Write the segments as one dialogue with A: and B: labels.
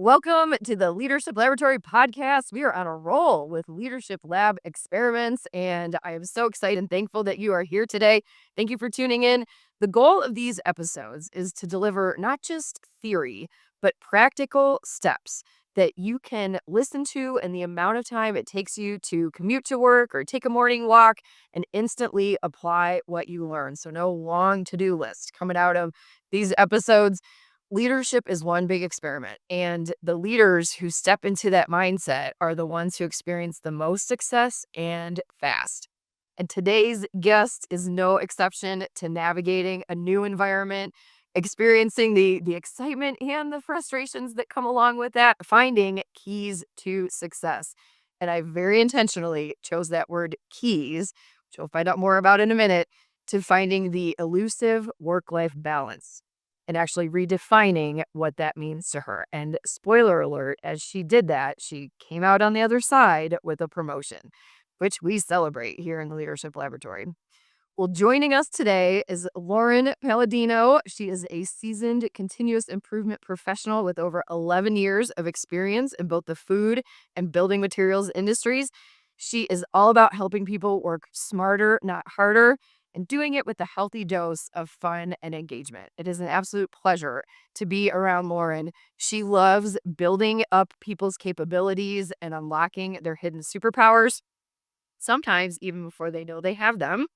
A: Welcome to the Leadership Laboratory podcast. We are on a roll with Leadership Lab experiments, and I am so excited and thankful that you are here today. Thank you for tuning in. The goal of these episodes is to deliver not just theory, but practical steps that you can listen to in the amount of time it takes you to commute to work or take a morning walk and instantly apply what you learn. So no long to-do list coming out of these episodes. Leadership is one big experiment, and the leaders who step into that mindset are the ones who experience the most success and fast. And today's guest is no exception to navigating a new environment, experiencing the excitement and the frustrations that come along with that, finding keys to success. And I very intentionally chose that word keys, which we'll find out more about in a minute, to finding the elusive work-life balance and actually redefining what that means to her. And spoiler alert, as she did that, she came out on the other side with a promotion, which we celebrate here in the Leadership Laboratory. Well, joining us today is Lauren Paladino. She is a seasoned continuous improvement professional with over 11 years of experience in both the food and building materials industries. She is all about helping people work smarter, not harder, and doing it with a healthy dose of fun and engagement. It is an absolute pleasure to be around Lauren. She loves building up people's capabilities and unlocking their hidden superpowers, sometimes even before they know they have them.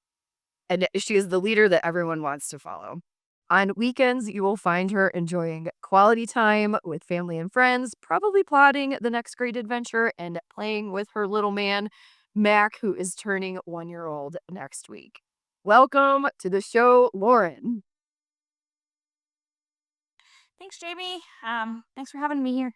A: And she is the leader that everyone wants to follow. On weekends, you will find her enjoying quality time with family and friends, probably plotting the next great adventure and playing with her little man, Mac, who is turning 1-year-old next week. Welcome to the show, Lauren.
B: Thanks, Jamie. Thanks for having me here.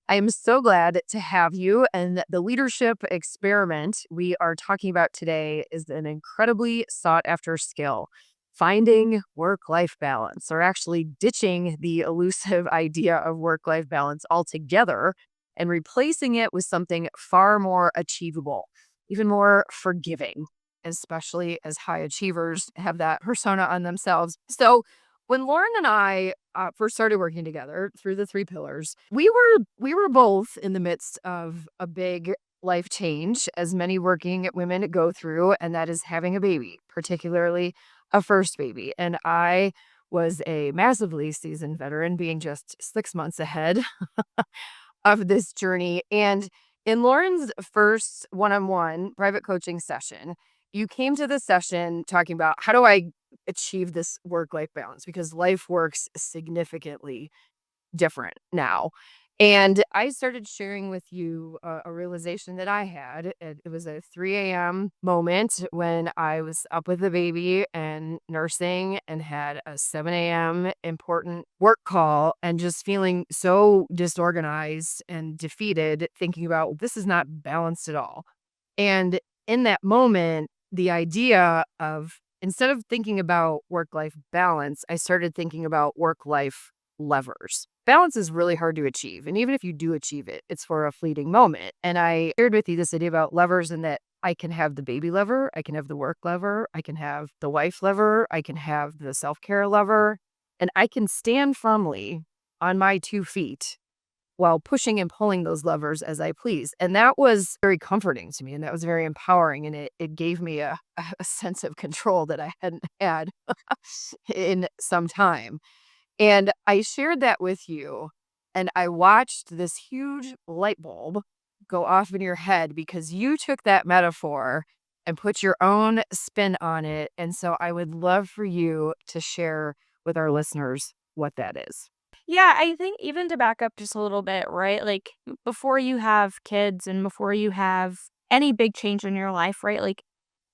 A: I am so glad to have you. And the leadership experiment we are talking about today is an incredibly sought after skill, finding work-life balance, or actually ditching the elusive idea of work-life balance altogether and replacing it with something far more achievable, even more forgiving, especially as high achievers have that persona on themselves. So when Lauren and I first started working together through the 3 pillars, we were both in the midst of a big life change, as many working women go through, and that is having a baby, particularly a first baby. And I was a massively seasoned veteran, being just 6 months ahead of this journey. And in Lauren's first one-on-one private coaching session, you came to the session talking about, how do I achieve this work-life balance? Because life works significantly different now. And I started sharing with you a realization that I had. It was a 3 a.m. moment when I was up with the baby and nursing and had a 7 a.m. important work call and just feeling so disorganized and defeated, thinking about this is not balanced at all. And in that moment, the idea of, instead of thinking about work-life balance, I started thinking about work-life levers. Balance is really hard to achieve. And even if you do achieve it, it's for a fleeting moment. And I shared with you this idea about levers, and that I can have the baby lever, I can have the work lever, I can have the wife lever, I can have the self-care lever, and I can stand firmly on my 2 feet while pushing and pulling those levers as I please. And that was very comforting to me, and that was very empowering, and it gave me a sense of control that I hadn't had in some time. And I shared that with you, and I watched this huge light bulb go off in your head because you took that metaphor and put your own spin on it. And so I would love for you to share with our listeners what that is.
B: Yeah, I think even to back up just a little bit, right? Like before you have kids and before you have any big change in your life, right? Like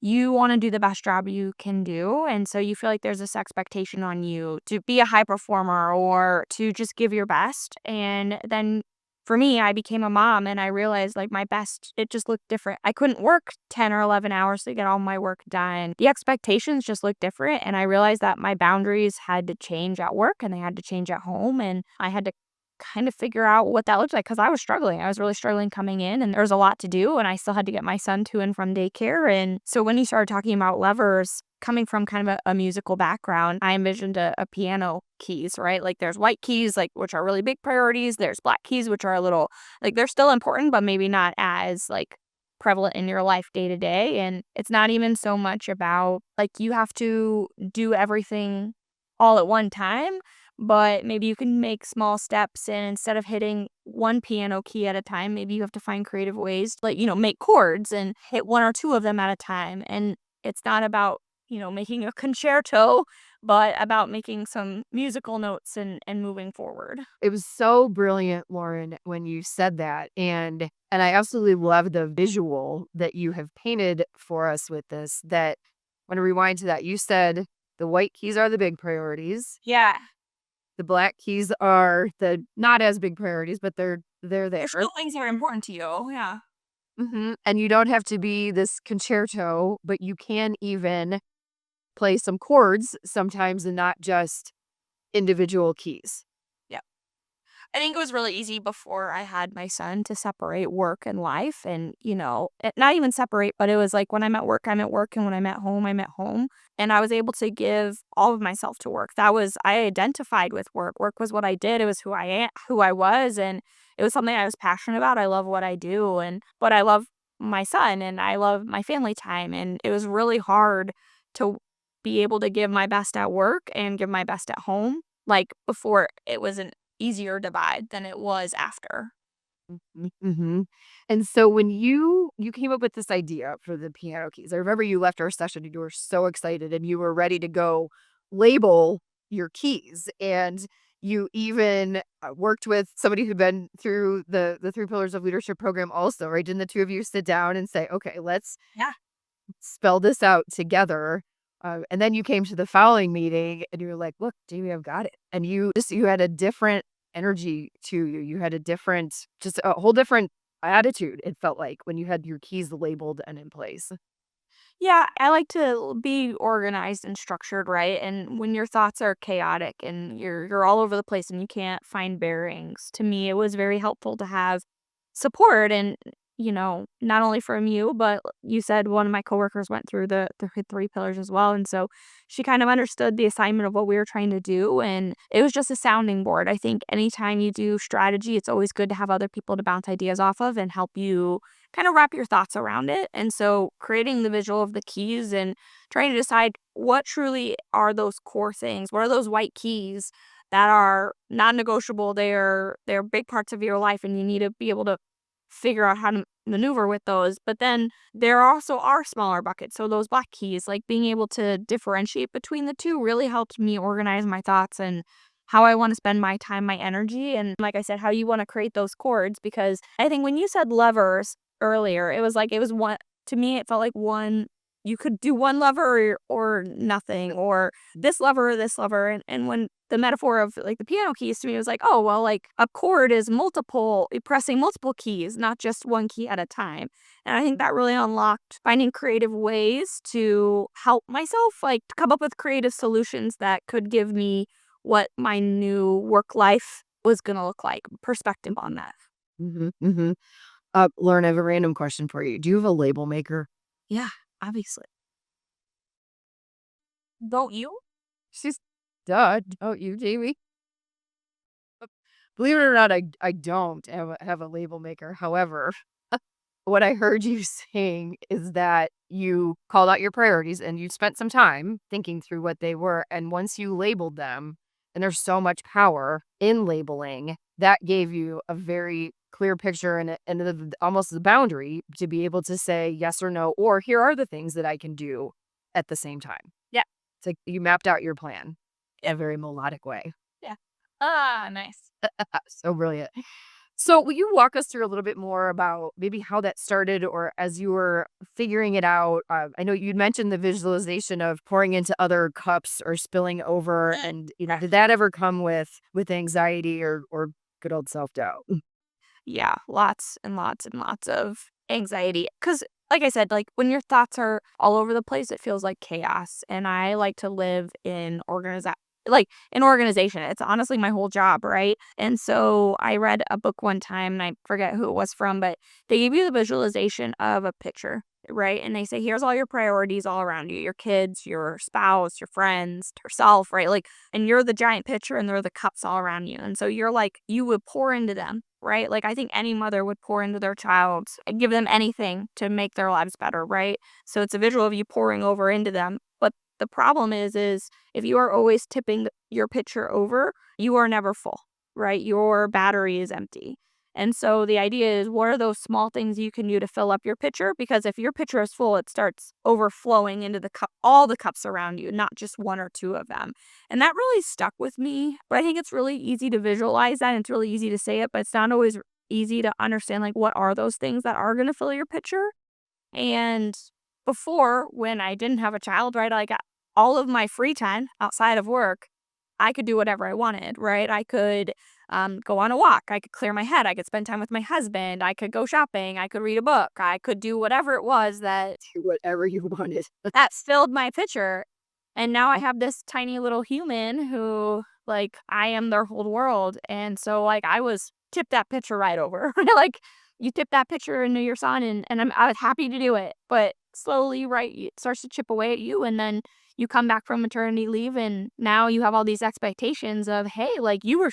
B: you want to do the best job you can do. And so you feel like there's this expectation on you to be a high performer or to just give your best. And then for me, I became a mom and I realized like my best, it just looked different. I couldn't work 10 or 11 hours to get all my work done. The expectations just looked different. And I realized that my boundaries had to change at work and they had to change at home. And I had to kind of figure out what that looked like because I was struggling. I was really struggling coming in, and there was a lot to do, and I still had to get my son to and from daycare. And so when you started talking about levers, coming from kind of a musical background, I envisioned a piano keys, right? Like there's white keys, like which are really big priorities. There's black keys, which are a little like they're still important, but maybe not as like prevalent in your life day to day. And it's not even so much about like you have to do everything all at one time, but maybe you can make small steps, and instead of hitting one piano key at a time, maybe you have to find creative ways to, like, make chords and hit one or two of them at a time. And it's not about, making a concerto, but about making some musical notes and moving forward.
A: It was so brilliant, Lauren, when you said that, and I absolutely love the visual that you have painted for us with this. That when I rewind to that, you said the white keys are the big priorities.
B: Yeah.
A: The black keys are the not as big priorities, but they're there.
B: There's still things that are important to you. Yeah.
A: And you don't have to be this concerto, but you can even play some chords sometimes and not just individual keys.
B: Yeah. I think it was really easy before I had my son to separate work and life and, not even separate, but it was like when I'm at work, I'm at work. And when I'm at home, I'm at home. And I was able to give all of myself to work. I identified with work. Work was what I did. It was who I was. And it was something I was passionate about. I love what I do. But I love my son and I love my family time. And it was really hard to be able to give my best at work and give my best at home. Like before, it was an easier divide than it was after.
A: Mhm. And so when you came up with this idea for the piano keys, I remember you left our session and you were so excited and you were ready to go label your keys. And you even worked with somebody who'd been through the Three Pillars of Leadership program also, right? Didn't the two of you sit down and say, okay, let's
B: Yeah.
A: spell this out together? And then you came to the following meeting and you were like, look, Jamie, I've got it. And you had a different energy to you. You had just a whole different attitude, it felt like, when you had your keys labeled and in place.
B: Yeah, I like to be organized and structured, right? And when your thoughts are chaotic and you're all over the place and you can't find bearings, to me it was very helpful to have support and not only from you, but you said one of my coworkers went through the three pillars as well. And so she kind of understood the assignment of what we were trying to do. And it was just a sounding board. I think anytime you do strategy, it's always good to have other people to bounce ideas off of and help you kind of wrap your thoughts around it. And so creating the visual of the keys and trying to decide what truly are those core things, what are those white keys that are non-negotiable. They're big parts of your life and you need to be able to figure out how to maneuver with those. But then there also are smaller buckets. So those black keys, like being able to differentiate between the two really helped me organize my thoughts and how I want to spend my time, my energy. And like I said, how you want to create those chords. Because I think when you said levers earlier, it was like, it was one, to me, it felt like one, you could do one lever or nothing, or this lever or this lever. And when the metaphor of like the piano keys to me was like, oh, well, like a chord is pressing multiple keys, not just one key at a time. And I think that really unlocked finding creative ways to help myself, like to come up with creative solutions that could give me what my new work life was going to look like, perspective on that.
A: Hmm. Lauren, I have a random question for you. Do you have a label maker?
B: Yeah, obviously. Don't you?
A: She's duh, don't you, Jamie? Believe it or not, I don't have a label maker. However, what I heard you saying is that you called out your priorities and you spent some time thinking through what they were. And once you labeled them, and there's so much power in labeling, that gave you a very clear picture and almost the boundary to be able to say yes or no, or here are the things that I can do at the same time.
B: Yeah.
A: It's like you mapped out your plan in a very melodic way.
B: Yeah. Ah, nice.
A: So brilliant. So, will you walk us through a little bit more about maybe how that started, or as you were figuring it out? I know you'd mentioned the visualization of pouring into other cups or spilling over, and did that ever come with anxiety or good old self doubt?
B: Yeah, lots and lots and lots of anxiety. Because, like I said, like when your thoughts are all over the place, it feels like chaos. And I like to live in like an organization. It's honestly my whole job, right? And so I read a book one time and I forget who it was from, but they give you the visualization of a picture, right? And they say, here's all your priorities all around you, your kids, your spouse, your friends, yourself, right? Like, and you're the giant picture and they're the cups all around you. And so you're like, you would pour into them, right? Like, I think any mother would pour into their child and give them anything to make their lives better, right? So it's a visual of you pouring over into them. But the problem is if you are always tipping your pitcher over, you are never full, right? Your battery is empty. And so the idea is, what are those small things you can do to fill up your pitcher? Because if your pitcher is full, it starts overflowing into the cup, all the cups around you, not just one or two of them. And that really stuck with me. But I think it's really easy to visualize that. And it's really easy to say it, but it's not always easy to understand, like, what are those things that are going to fill your pitcher? And before, when I didn't have a child, right, like all of my free time outside of work, I could do whatever I wanted, right? I could go on a walk. I could clear my head. I could spend time with my husband. I could go shopping. I could read a book. I could do whatever it was that
A: Do whatever you wanted.
B: that filled my pitcher. And now I have this tiny little human who, like, I am their whole world. And so, like, I was tip that pitcher right over. Like, you tip that pitcher into your son, and I was happy to do it. But slowly, right, it starts to chip away at you. And then you come back from maternity leave, and now you have all these expectations of, hey, like, you were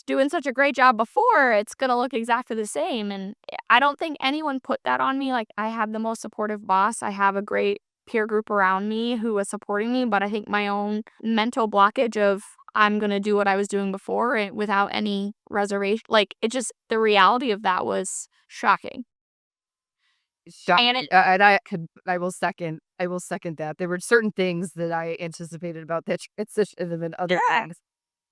B: doing such a great job before. It's going to look exactly the same. And I don't think anyone put that on me. Like, I have the most supportive boss. I have a great peer group around me who was supporting me, but I think my own mental blockage of, I'm going to do what I was doing before without any reservation. Like, it just, the reality of that was shocking.
A: Shock
B: And it,
A: and I will second that. There were certain things that I anticipated about that transition and then other
B: yeah,
A: things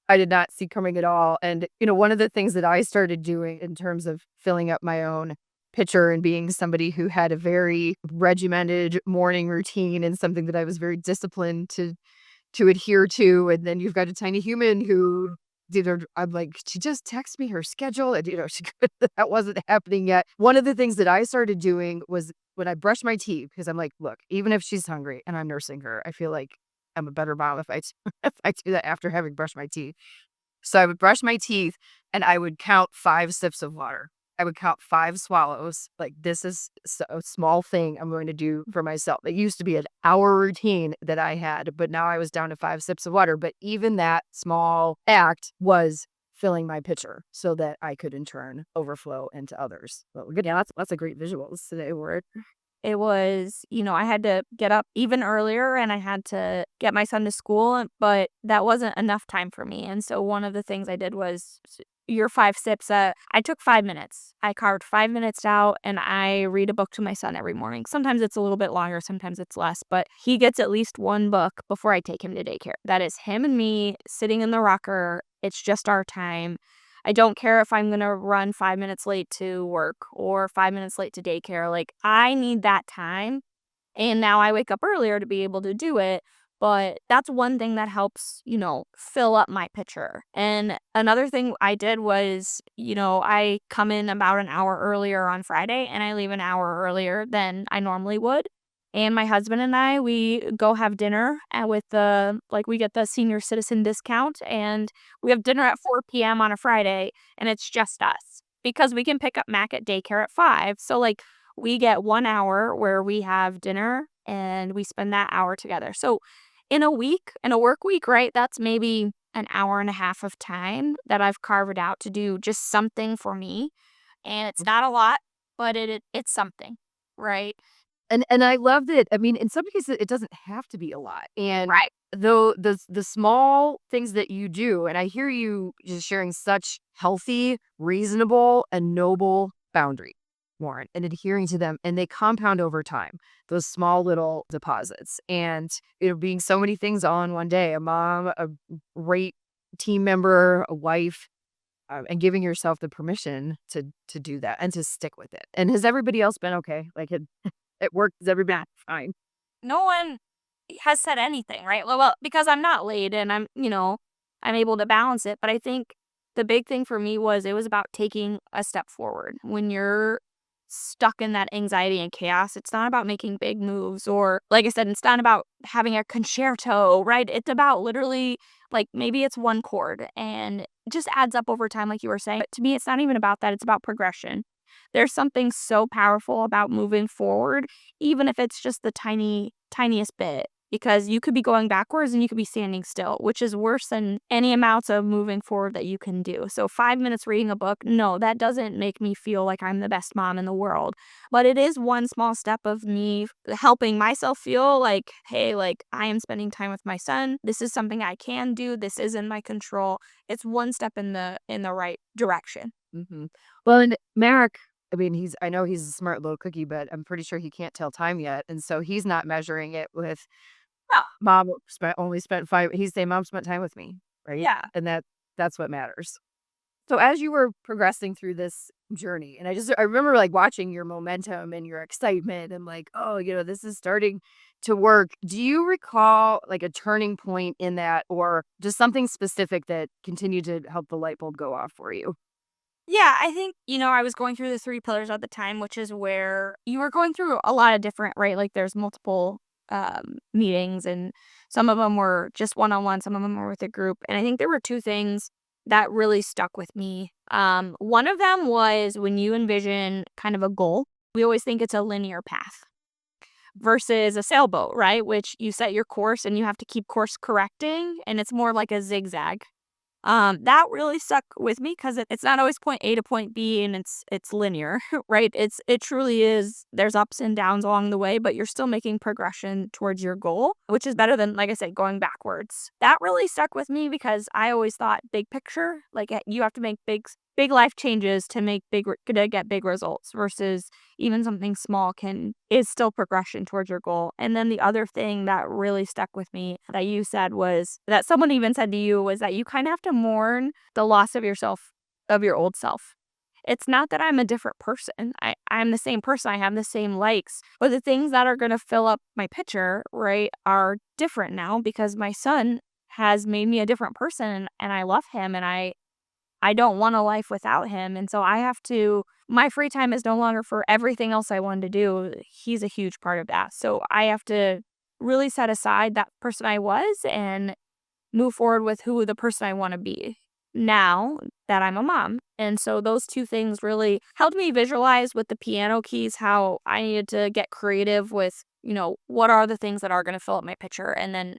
A: I did not see coming at all, and, one of the things that I started doing in terms of filling up my own pitcher and being somebody who had a very regimented morning routine and something that I was very disciplined to adhere to, and then you've got a tiny human who, I'm like, "She just text me her schedule," and, she that wasn't happening yet. One of the things that I started doing was when I brush my teeth, because I'm like, "Look, even if she's hungry and I'm nursing her, I feel like I'm a better mom if I if I do that after having brushed my teeth." So I would brush my teeth and I would count 5 sips of water. I would count 5 swallows. Like, this is a small thing I'm going to do for myself. It used to be an hour routine that I had, but now I was down to 5 sips of water. But even that small act was filling my pitcher so that I could in turn overflow into others. Well, good. Yeah, that's a great visuals today, word.
B: it was, I had to get up even earlier and I had to get my son to school, but that wasn't enough time for me. And so one of the things I did was your 5 sips. I took 5 minutes. I carved 5 minutes out and I read a book to my son every morning. Sometimes it's a little bit longer, sometimes it's less, but he gets at least one book before I take him to daycare. That is him and me sitting in the rocker. It's just our time. I don't care if I'm going to run 5 minutes late to work or 5 minutes late to daycare. Like, I need that time. And now I wake up earlier to be able to do it. But that's one thing that helps, fill up my pitcher. And another thing I did was, I come in about an hour earlier on Friday and I leave an hour earlier than I normally would. And my husband and I, we go have dinner with we get the senior citizen discount, and we have dinner at 4 p.m. on a Friday, and it's just us because we can pick up Mac at daycare at 5. So, like, we get 1 hour where we have dinner and we spend that hour together. So in a work week, right, that's maybe an hour and a half of time that I've carved out to do just something for me. And it's not a lot, but it's something, right?
A: And I loved it. I mean, in some cases, it doesn't have to be a lot. And
B: Right.
A: though the small things that you do, and I hear you just sharing such healthy, reasonable, and noble boundaries, Warren, and adhering to them, and they compound over time. Those small little deposits, and being so many things all in one day. A mom, a great team member, a wife, and giving yourself the permission to do that and to stick with it. And has everybody else been okay? Like, it worked. Is everybody fine?
B: No one has said anything, right? Well, because I'm not late and I'm able to balance it. But I think the big thing for me was it was about taking a step forward. When you're stuck in that anxiety and chaos. It's not about making big moves, or like I said, it's not about having a concerto, right? It's about literally, like, maybe it's one chord and it just adds up over time, like you were saying. But to me, it's not even about that. It's about progression. There's something so powerful about moving forward, even if it's just the tiniest bit, because you could be going backwards and you could be standing still, which is worse than any amounts of moving forward that you can do. So 5 minutes reading a book, no, that doesn't make me feel like I'm the best mom in the world. But it is one small step of me helping myself feel like, hey, like, I am spending time with my son. This is something I can do. This is in my control. It's one step in the right direction.
A: Well, and Mac, I mean, I know he's a smart little cookie, but I'm pretty sure he can't tell time yet. And so he's not measuring it with
B: Yeah.
A: mom only spent five. He's saying mom spent time with me, right?
B: Yeah.
A: And that's what matters. So as you were progressing through this journey, and I remember like watching your momentum and your excitement and like, oh, this is starting to work. Do you recall like a turning point in that or just something specific that continued to help the light bulb go off for you?
B: Yeah, I think, I was going through the 3 pillars at the time, which is where you were going through a lot of different, right? Like, there's multiple, meetings, and some of them were just one-on-one, some of them were with a group, and I think there were 2 things that really stuck with me. One of them was when you envision kind of a goal, we always think it's a linear path versus a sailboat, right? Which you set your course and you have to keep course correcting, and it's more like a zigzag. That really stuck with me because it's not always point A to point B and it's linear, right? It truly is. There's ups and downs along the way, but you're still making progression towards your goal, which is better than, like I said, going backwards. That really stuck with me because I always thought big picture, like you have to make big life changes to to get big results versus even something small is still progression towards your goal. And then the other thing that really stuck with me that you said was that someone even said to you was that you kind of have to mourn the loss of yourself, of your old self. It's not that I'm a different person. I'm the same person. I have the same likes, but the things that are going to fill up my picture, right, are different now because my son has made me a different person and I love him and I don't want a life without him, and so I have to my free time is no longer for everything else I wanted to do. He's a huge part of that, so I have to really set aside that person I was and move forward with who the person I wanna be now that I'm a mom, and so those 2 things really helped me visualize with the piano keys how I needed to get creative with, what are the things that are gonna fill up my picture, and then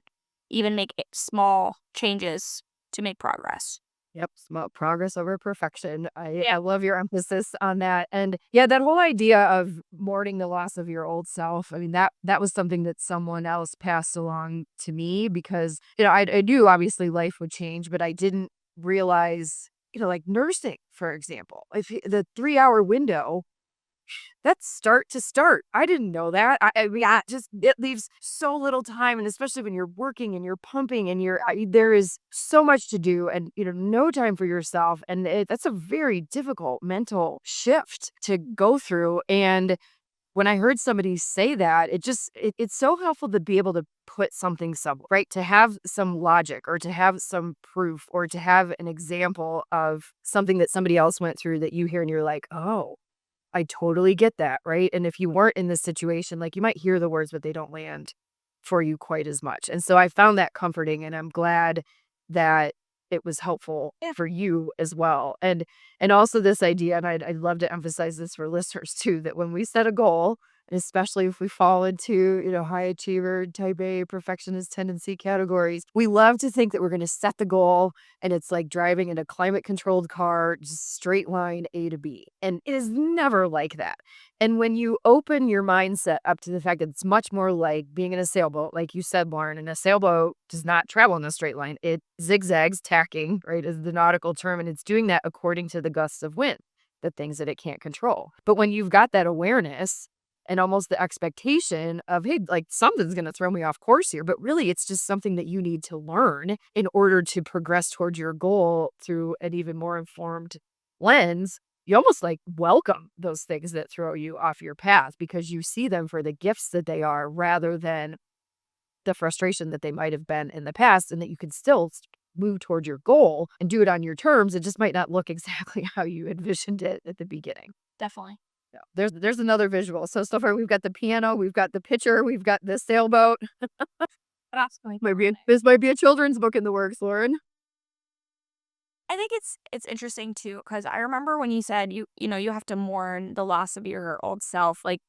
B: even make small changes to make progress.
A: Yep, small progress over perfection. I
B: Yeah.
A: love your emphasis on that. And yeah, that whole idea of mourning the loss of your old self. I mean, that was something that someone else passed along to me because, I knew obviously life would change, but I didn't realize, like nursing, for example, if the 3-hour window. That's start to start. I didn't know that. I mean, it leaves so little time, and especially when you're working and you're pumping and there is so much to do, and no time for yourself, and that's a very difficult mental shift to go through. And when I heard somebody say that, it's so helpful to be able to put something somewhere, right? To have some logic or to have some proof or to have an example of something that somebody else went through that you hear and you're like, oh. I totally get that, right? And if you weren't in this situation, like you might hear the words, but they don't land for you quite as much. And so I found that comforting and I'm glad that it was helpful
B: Yeah.
A: for you as well. And also this idea, and I'd love to emphasize this for listeners too, that when we set a goal, and especially if we fall into, high achiever, type A, perfectionist tendency categories, we love to think that we're going to set the goal and it's like driving in a climate controlled car, just straight line A to B. And it is never like that. And when you open your mindset up to the fact that it's much more like being in a sailboat, like you said, Lauren, and a sailboat does not travel in a straight line. It zigzags, tacking, right, is the nautical term. And it's doing that according to the gusts of wind, the things that it can't control. But when you've got that awareness and almost the expectation of, hey, like something's going to throw me off course here, but really it's just something that you need to learn in order to progress towards your goal through an even more informed lens. You almost like welcome those things that throw you off your path because you see them for the gifts that they are rather than the frustration that they might have been in the past, and that you can still move toward your goal and do it on your terms. It just might not look exactly how you envisioned it at the beginning.
B: Definitely.
A: Yeah. There's another visual. So far we've got the piano, we've got the pitcher, we've got the sailboat.
B: That's going
A: Maybe
B: on there.
A: this might be a children's book in the works, Lauren.
B: I think it's interesting too, because I remember when you said you have to mourn the loss of your old self. Like,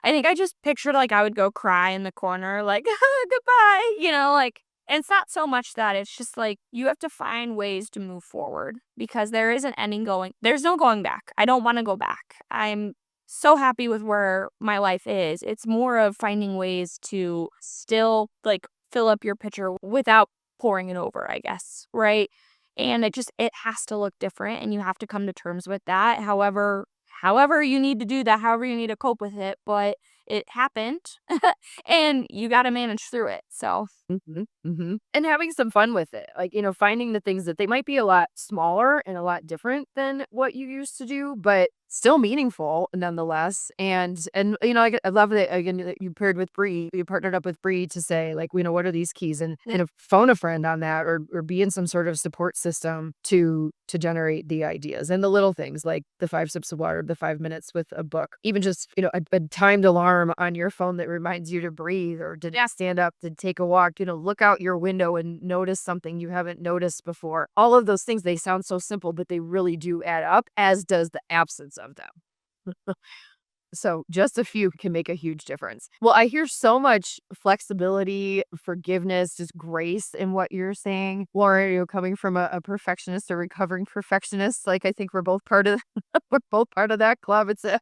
B: I think I just pictured like I would go cry in the corner, like goodbye, like. And it's not so much that it's just like you have to find ways to move forward because there is an ending going. There's no going back. I don't want to go back. I'm so happy with where my life is. It's more of finding ways to still like fill up your pitcher without pouring it over, I guess, right? And it has to look different and you have to come to terms with that. However you need to do that, however you need to cope with it, but it happened and you got to manage through it. So,
A: Mhm, mhm. And having some fun with it, like, finding the things that they might be a lot smaller and a lot different than what you used to do, but still meaningful nonetheless. I love that again that you paired with Bree, you partnered up with Bree to say, like, what are these keys, and phone a friend on that, or be in some sort of support system to generate the ideas and the little things like the 5 sips of water, the 5 minutes with a book, even just a timed alarm on your phone that reminds you to breathe or to stand up, to take a walk, look out your window and notice something you haven't noticed before. All of those things, they sound so simple, but they really do add up, as does the absence of them. So just a few can make a huge difference. Well, I hear so much flexibility, forgiveness, just grace in what you're saying. Lauren, coming from a perfectionist, a recovering perfectionist, like I think we're both part of we're both part of that club. It's a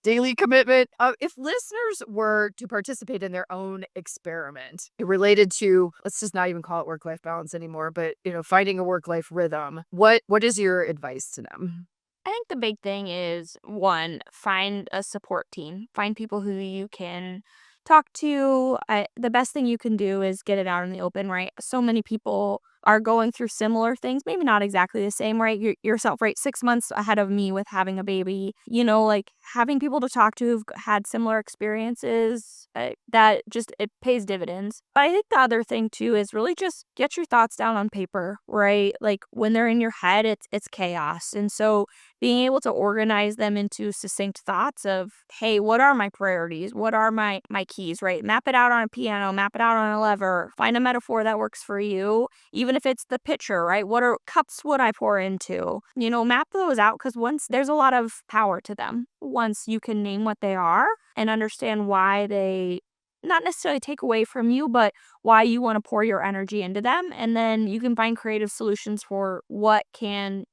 A: daily commitment. If listeners were to participate in their own experiment related to, let's just not even call it work-life balance anymore, but finding a work-life rhythm, what is your advice to them?
B: I think the big thing is one, find a support team. Find people who you can talk to. The best thing you can do is get it out in the open, right? So many people are going through similar things, maybe not exactly the same, right? Yourself, right? 6 months ahead of me with having a baby, like having people to talk to who've had similar experiences, that just, it pays dividends. But I think the other thing too is really just get your thoughts down on paper, right? Like when they're in your head, it's chaos. And so being able to organize them into succinct thoughts of, hey, what are my priorities? What are my keys, right? Map it out on a piano, map it out on a lever, find a metaphor that works for you, even if it's the pitcher, right? What are cups would I pour into? Map those out because once there's a lot of power to them, once you can name what they are and understand why they not necessarily take away from you, but why you want to pour your energy into them. And then you can find creative solutions for what could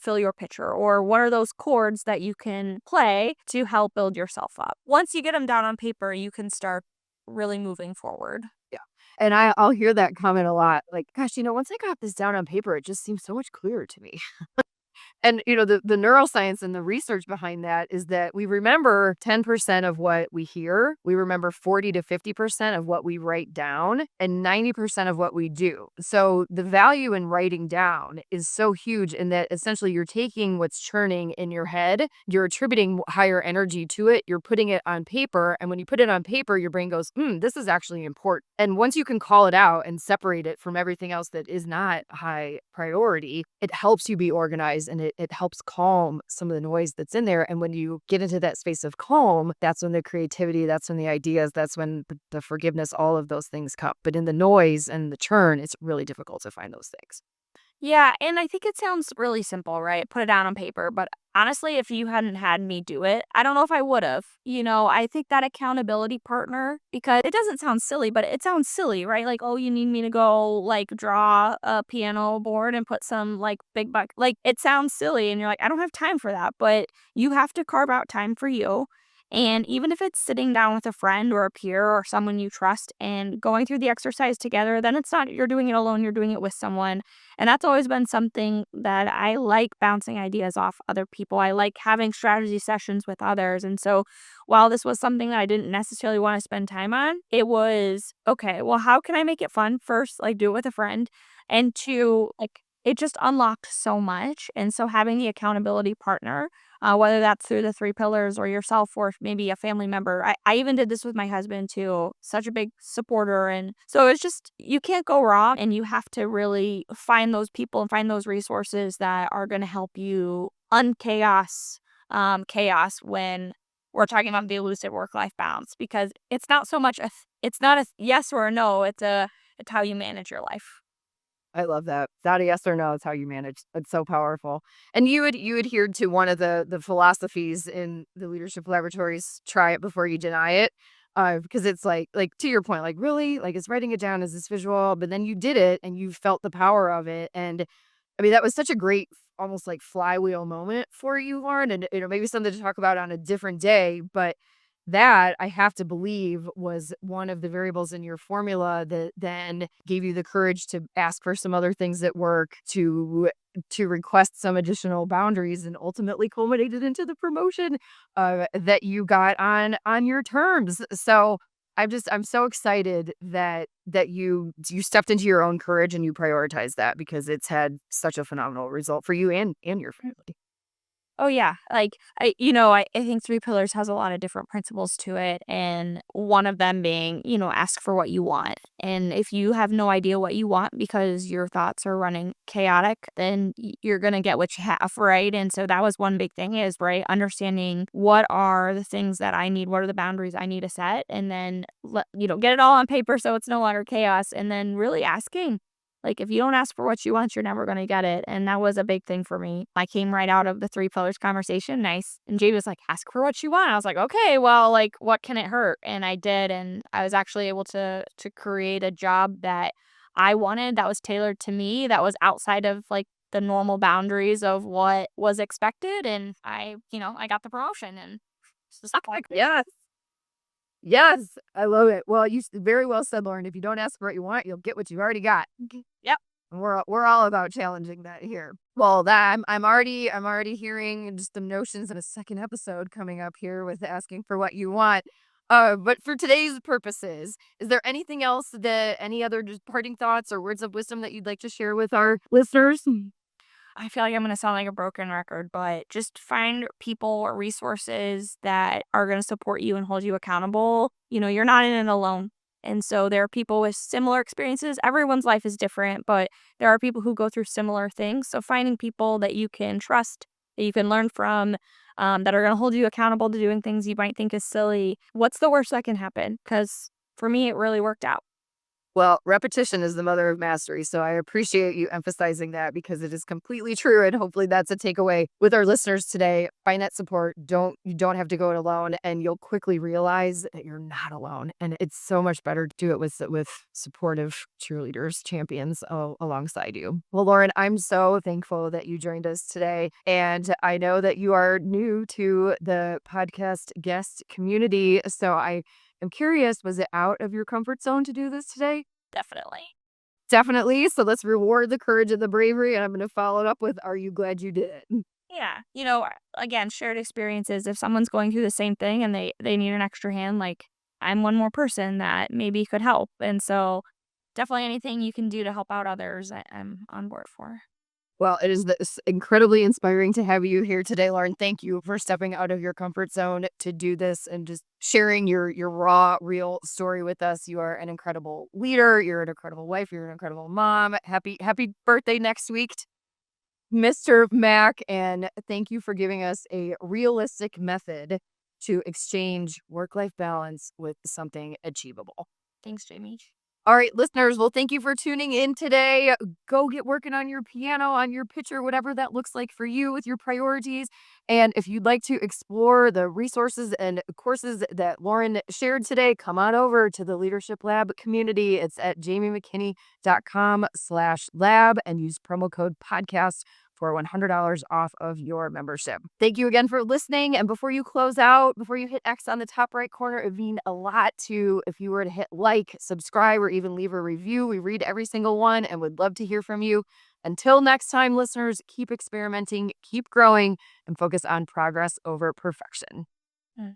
B: fill your pitcher or what are those chords that you can play to help build yourself up. Once you get them down on paper, you can start really moving forward.
A: Yeah. And I'll hear that comment a lot. Like, gosh, once I got this down on paper, it just seems so much clearer to me. And, the neuroscience and the research behind that is that we remember 10% of what we hear. We remember 40 to 50% of what we write down and 90% of what we do. So the value in writing down is so huge in that essentially you're taking what's churning in your head, you're attributing higher energy to it, you're putting it on paper. And when you put it on paper, your brain goes, this is actually important. And once you can call it out and separate it from everything else that is not high priority, it helps you be organized and it helps calm some of the noise that's in there. And when you get into that space of calm, that's when the creativity, that's when the ideas, that's when the forgiveness, all of those things come. But in the noise and the churn, it's really difficult to find those things.
B: Yeah, and I think it sounds really simple, right? Put it down on paper, but honestly, if you hadn't had me do it, I don't know if I would have. I think that accountability partner, because it doesn't sound silly, but it sounds silly, right? Like, oh, you need me to go like draw a piano board and put some like big buck. Like it sounds silly, and you're like, I don't have time for that, but you have to carve out time for you. And even if it's sitting down with a friend or a peer or someone you trust and going through the exercise together, then it's not you're doing it alone, you're doing it with someone. And that's always been something that I like, bouncing ideas off other people. I like having strategy sessions with others. And so while this was something that I didn't necessarily want to spend time on, it was okay, well, how can I make it fun? First, like do it with a friend. And two, like it just unlocked so much. And so having the accountability partner, whether that's through the 3 pillars or yourself or maybe a family member. I even did this with my husband too, such a big supporter. And so it's just, you can't go wrong and you have to really find those people and find those resources that are going to help you unchaos chaos when we're talking about the elusive work-life balance, because it's not so much it's not a yes or a no, it's how you manage your life.
A: I love that. It's not a yes or no, it's how you manage. It's so powerful. And you adhered to one of the philosophies in the leadership laboratories, try it before you deny it. Because it's like to your point, like really, like is writing it down as this visual, but then you did it and you felt the power of it. And I mean, that was such a great, almost like flywheel moment for you, Lauren. And maybe something to talk about on a different day. But that I have to believe was one of the variables in your formula that then gave you the courage to ask for some other things at work, to request some additional boundaries, and ultimately culminated into the promotion that you got on your terms. So I'm so excited that you stepped into your own courage and you prioritized that, because it's had such a phenomenal result for you and your family.
B: Oh, yeah. Like, I think 3 Pillars has a lot of different principles to it, and one of them being, ask for what you want. And if you have no idea what you want because your thoughts are running chaotic, then you're gonna get what you have, right? And so that was one big thing is, right, understanding what are the things that I need, what are the boundaries I need to set, and then get it all on paper so it's no longer chaos, and then really asking. Like, if you don't ask for what you want, you're never gonna get it, and that was a big thing for me. I came right out of the 3 pillars conversation, nice, and Jade was like, "Ask for what you want." I was like, "Okay, well, like, what can it hurt?" And I did, and I was actually able to create a job that I wanted, that was tailored to me, that was outside of, like, the normal boundaries of what was expected, and I got the promotion, and it's just like
A: Yes. Yes, I love it. Well, very well said, Lauren. If you don't ask for what you want, you'll get what you've already got.
B: Yep.
A: And we're all about challenging that here. Well, that I'm already hearing just the notions in a second episode coming up here with asking for what you want. But for today's purposes, is there anything else that any other just parting thoughts or words of wisdom that you'd like to share with our listeners?
B: I feel like I'm gonna sound like a broken record, but just find people or resources that are gonna support you and hold you accountable. You're not in it alone. And so there are people with similar experiences. Everyone's life is different, but there are people who go through similar things. So finding people that you can trust, that you can learn from, that are gonna hold you accountable to doing things you might think is silly. What's the worst that can happen? Because for me, it really worked out.
A: Well, repetition is the mother of mastery. So I appreciate you emphasizing that, because it is completely true. And hopefully that's a takeaway with our listeners today. Find that support. You don't have to go it alone, and you'll quickly realize that you're not alone. And it's so much better to do it with supportive cheerleaders, champions alongside you. Well, Lauren, I'm so thankful that you joined us today. And I know that you are new to the podcast guest community. So I'm curious, was it out of your comfort zone to do this today?
B: Definitely.
A: Definitely. So let's reward the courage and the bravery. And I'm going to follow it up with, are you glad you did it?
B: Yeah. Again, shared experiences. If someone's going through the same thing and they need an extra hand, like I'm one more person that maybe could help. And so definitely anything you can do to help out others, I'm on board for.
A: Well, it is incredibly inspiring to have you here today, Lauren. Thank you for stepping out of your comfort zone to do this and just sharing your raw, real story with us. You are an incredible leader. You're an incredible wife. You're an incredible mom. Happy birthday next week, Mr. Mac. And thank you for giving us a realistic method to exchange work-life balance with something achievable.
B: Thanks, Jamie.
A: All right, listeners, well, thank you for tuning in today. Go get working on your piano, on your picture, whatever that looks like for you with your priorities. And if you'd like to explore the resources and courses that Lauren shared today, come on over to the Leadership Lab community. It's at jamiemckinney.com/lab and use promo code podcast for $100 off of your membership. Thank you again for listening. And before you close out, before you hit X on the top right corner, it would mean a lot to if you were to hit like, subscribe, or even leave a review. We read every single one and would love to hear from you. Until next time, listeners, keep experimenting, keep growing, and focus on progress over perfection.
B: Mm.